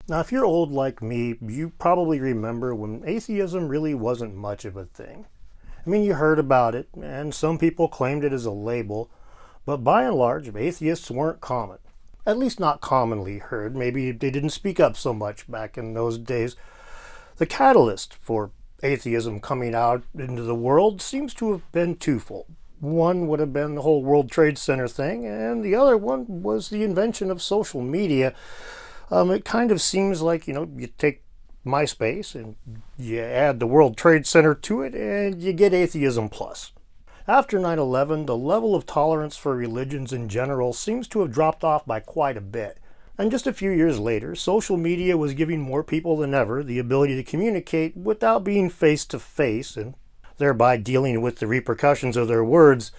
Now, if you're old like me, you probably remember when atheism really wasn't much of a thing. I mean, you heard about it, and some people claimed it as a label, but by and large, atheists weren't common. At least not commonly heard. Maybe they didn't speak up so much back in those days. The catalyst for atheism coming out into the world seems to have been twofold. One would have been the whole World Trade Center thing, and the other one was the invention of social media. It kind of seems like, you take MySpace and you add the World Trade Center to it and you get Atheism Plus. After 9/11, the level of tolerance for religions in general seems to have dropped off by quite a bit. And just a few years later, social media was giving more people than ever the ability to communicate without being face to face and thereby dealing with the repercussions of their words.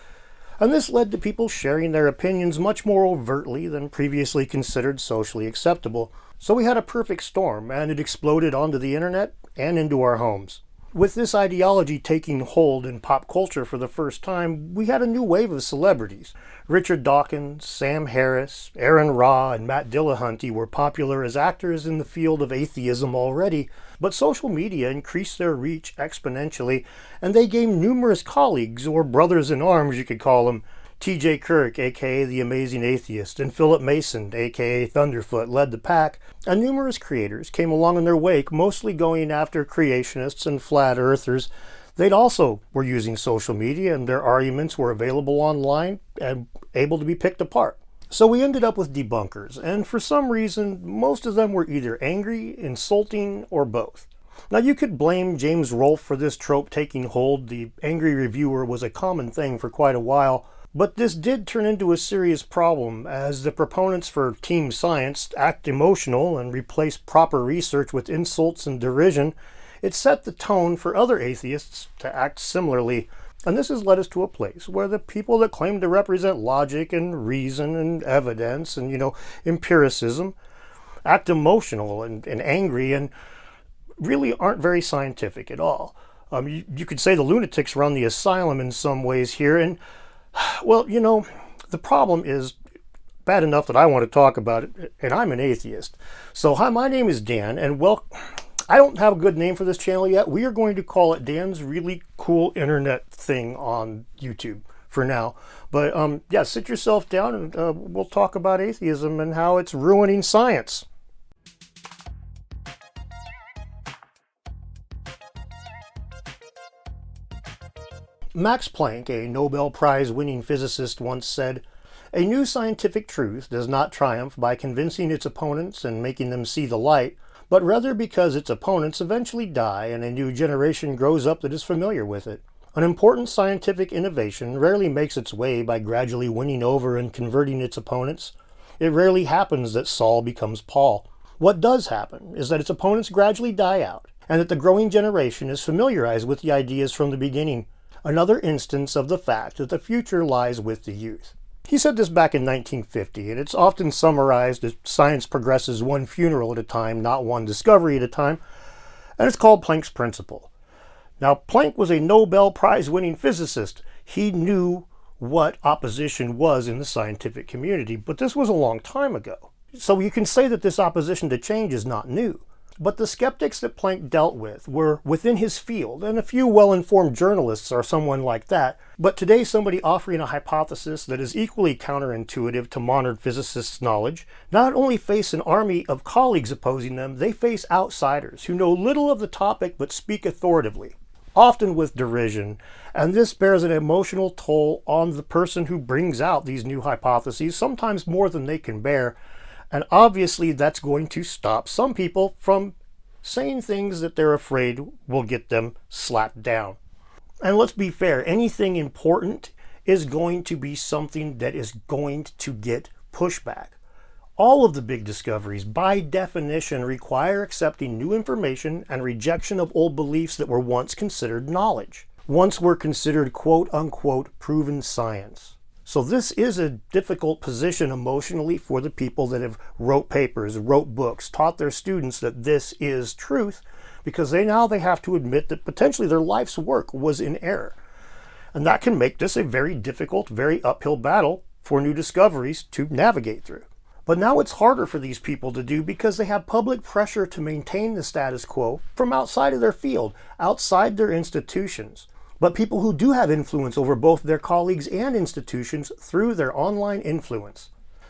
And this led to people sharing their opinions much more overtly than previously considered socially acceptable. So we had a perfect storm, and it exploded onto the internet and into our homes. With this ideology taking hold in pop culture for the first time, we had a new wave of celebrities. Richard Dawkins, Sam Harris, Aaron Ra, and Matt Dillahunty were popular as actors in the field of atheism already, but social media increased their reach exponentially, and they gained numerous colleagues, or brothers in arms you could call them. T.J. Kirk, aka The Amazing Atheist, and Philip Mason, aka Thunderfoot, led the pack, and numerous creators came along in their wake, mostly going after creationists and flat earthers. They also were using social media, and their arguments were available online and able to be picked apart. So we ended up with debunkers, and for some reason, most of them were either angry, insulting, or both. Now, you could blame James Rolfe for this trope taking hold. The angry reviewer was a common thing for quite a while. But this did turn into a serious problem as the proponents for team science act emotional and replace proper research with insults and derision. It set the tone for other atheists to act similarly. And this has led us to a place where the people that claim to represent logic and reason and evidence and, empiricism act emotional and angry and really aren't very scientific at all. You could say the lunatics run the asylum in some ways here, and well, the problem is bad enough that I want to talk about it, and I'm an atheist. So, hi, my name is Dan, and I don't have a good name for this channel yet. We are going to call it Dan's Really Cool Internet Thing on YouTube for now. But, sit yourself down and we'll talk about atheism and how it's ruining science. Max Planck, a Nobel Prize-winning physicist, once said, "A new scientific truth does not triumph by convincing its opponents and making them see the light, but rather because its opponents eventually die and a new generation grows up that is familiar with it. An important scientific innovation rarely makes its way by gradually winning over and converting its opponents. It rarely happens that Saul becomes Paul. What does happen is that its opponents gradually die out, and that the growing generation is familiarized with the ideas from the beginning. Another instance of the fact that the future lies with the youth." He said this back in 1950, and it's often summarized as science progresses one funeral at a time, not one discovery at a time, and it's called Planck's principle. Now, Planck was a Nobel Prize-winning physicist. He knew what opposition was in the scientific community, but this was a long time ago. So you can say that this opposition to change is not new. But the skeptics that Planck dealt with were within his field, and a few well-informed journalists are someone like that. But today, somebody offering a hypothesis that is equally counterintuitive to modern physicists' knowledge not only face an army of colleagues opposing them, they face outsiders who know little of the topic but speak authoritatively, often with derision. And this bears an emotional toll on the person who brings out these new hypotheses, sometimes more than they can bear. And obviously that's going to stop some people from saying things that they're afraid will get them slapped down. And let's be fair, anything important is going to be something that is going to get pushback. All of the big discoveries, by definition, require accepting new information and rejection of old beliefs that were once considered knowledge, once were considered quote-unquote proven science. So this is a difficult position emotionally for the people that have wrote papers, wrote books, taught their students that this is truth, because they have to admit that potentially their life's work was in error. And that can make this a very difficult, very uphill battle for new discoveries to navigate through. But now it's harder for these people to do because they have public pressure to maintain the status quo from outside of their field, outside their institutions. But people who do have influence over both their colleagues and institutions through their online influence.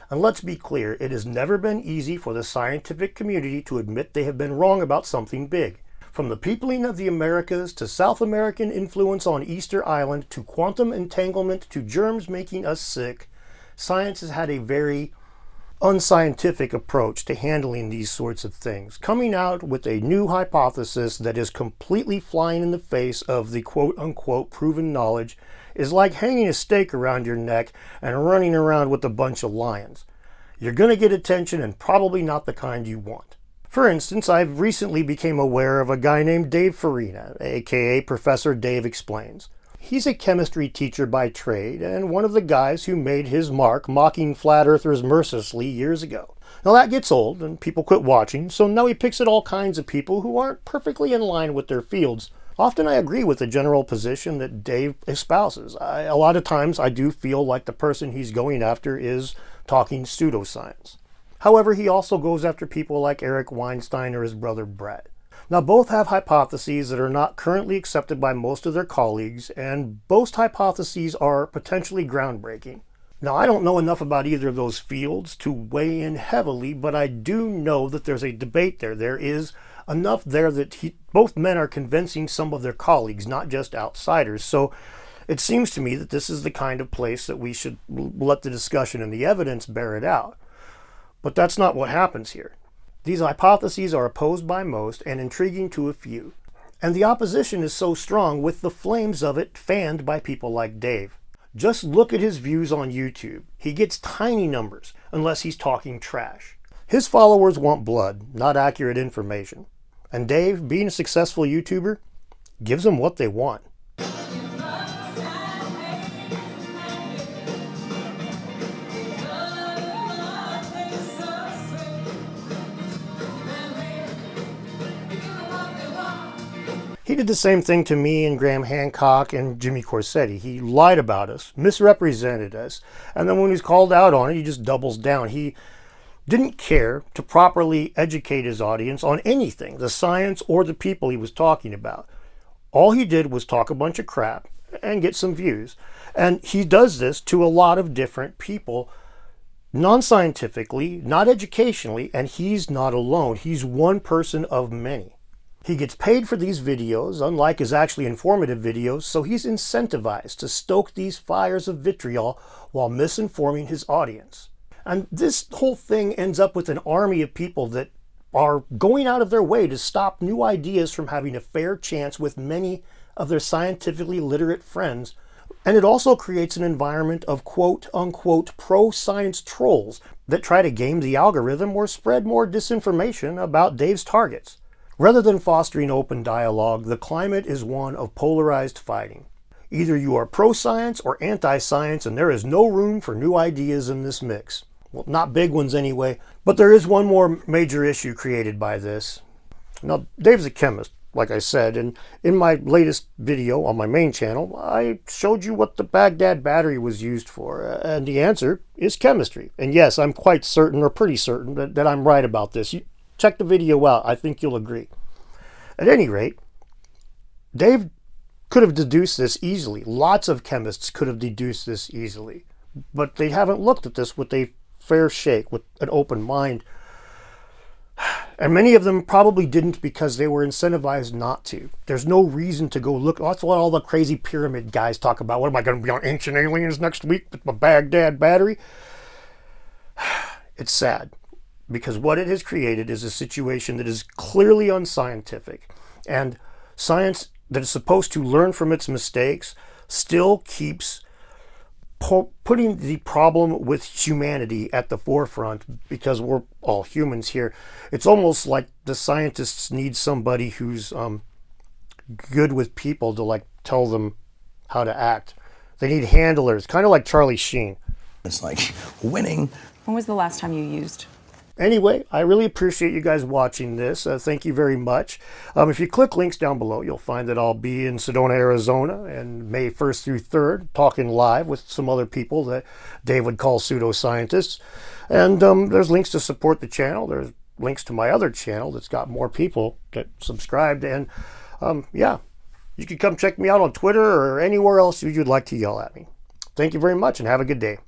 And let's be clear, it has never been easy for the scientific community to admit they have been wrong about something big. From the peopling of the Americas to South American influence on Easter Island to quantum entanglement to germs making us sick, science has had a very unscientific approach to handling these sorts of things, coming out with a new hypothesis that is completely flying in the face of the quote-unquote proven knowledge is like hanging a stake around your neck and running around with a bunch of lions. You're going to get attention and probably not the kind you want. For instance, I've recently became aware of a guy named Dave Farina, aka Professor Dave Explains. He's a chemistry teacher by trade and one of the guys who made his mark mocking flat earthers mercilessly years ago. Now that gets old and people quit watching, so now he picks at all kinds of people who aren't perfectly in line with their fields. Often I agree with the general position that Dave espouses. A lot of times I do feel like the person he's going after is talking pseudoscience. However, he also goes after people like Eric Weinstein or his brother Brett. Now, both have hypotheses that are not currently accepted by most of their colleagues, and both hypotheses are potentially groundbreaking. Now, I don't know enough about either of those fields to weigh in heavily, but I do know that there's a debate there. There is enough there that both men are convincing some of their colleagues, not just outsiders. So it seems to me that this is the kind of place that we should let the discussion and the evidence bear it out. But that's not what happens here. These hypotheses are opposed by most and intriguing to a few. And the opposition is so strong with the flames of it fanned by people like Dave. Just look at his views on YouTube. He gets tiny numbers unless he's talking trash. His followers want blood, not accurate information. And Dave, being a successful YouTuber, gives them what they want. He did the same thing to me and Graham Hancock and Jimmy Corsetti. He lied about us, misrepresented us, and then when he's called out on it, he just doubles down. He didn't care to properly educate his audience on anything, the science or the people he was talking about. All he did was talk a bunch of crap and get some views. And he does this to a lot of different people, non-scientifically, not educationally, and he's not alone. He's one person of many. He gets paid for these videos, unlike his actually informative videos, so he's incentivized to stoke these fires of vitriol while misinforming his audience. And this whole thing ends up with an army of people that are going out of their way to stop new ideas from having a fair chance with many of their scientifically literate friends. And it also creates an environment of quote-unquote pro-science trolls that try to game the algorithm or spread more disinformation about Dave's targets. Rather than fostering open dialogue, the climate is one of polarized fighting. Either you are pro-science or anti-science, and there is no room for new ideas in this mix. Well, not big ones anyway, but there is one more major issue created by this. Now, Dave's a chemist, like I said, and in my latest video on my main channel, I showed you what the Baghdad battery was used for, and the answer is chemistry. And yes, I'm quite certain, or pretty certain, that I'm right about this. Check the video out. I think you'll agree. At any rate, Dave could have deduced this easily. Lots of chemists could have deduced this easily. But they haven't looked at this with a fair shake, with an open mind. And many of them probably didn't because they were incentivized not to. There's no reason to go look. That's what all the crazy pyramid guys talk about. What am I going to be on Ancient Aliens next week with my Baghdad battery? It's sad. Because what it has created is a situation that is clearly unscientific. And science that is supposed to learn from its mistakes still keeps putting the problem with humanity at the forefront because we're all humans here. It's almost like the scientists need somebody who's good with people to like tell them how to act. They need handlers, kind of like Charlie Sheen. It's like winning. When was the last time you used? Anyway, I really appreciate you guys watching this. Thank you very much. If you click links down below, you'll find that I'll be in Sedona, Arizona, and May 1st through 3rd, talking live with some other people that Dave would call pseudoscientists. And there's links to support the channel. There's links to my other channel that's got more people that subscribed. And yeah, you can come check me out on Twitter or anywhere else you'd like to yell at me. Thank you very much and have a good day.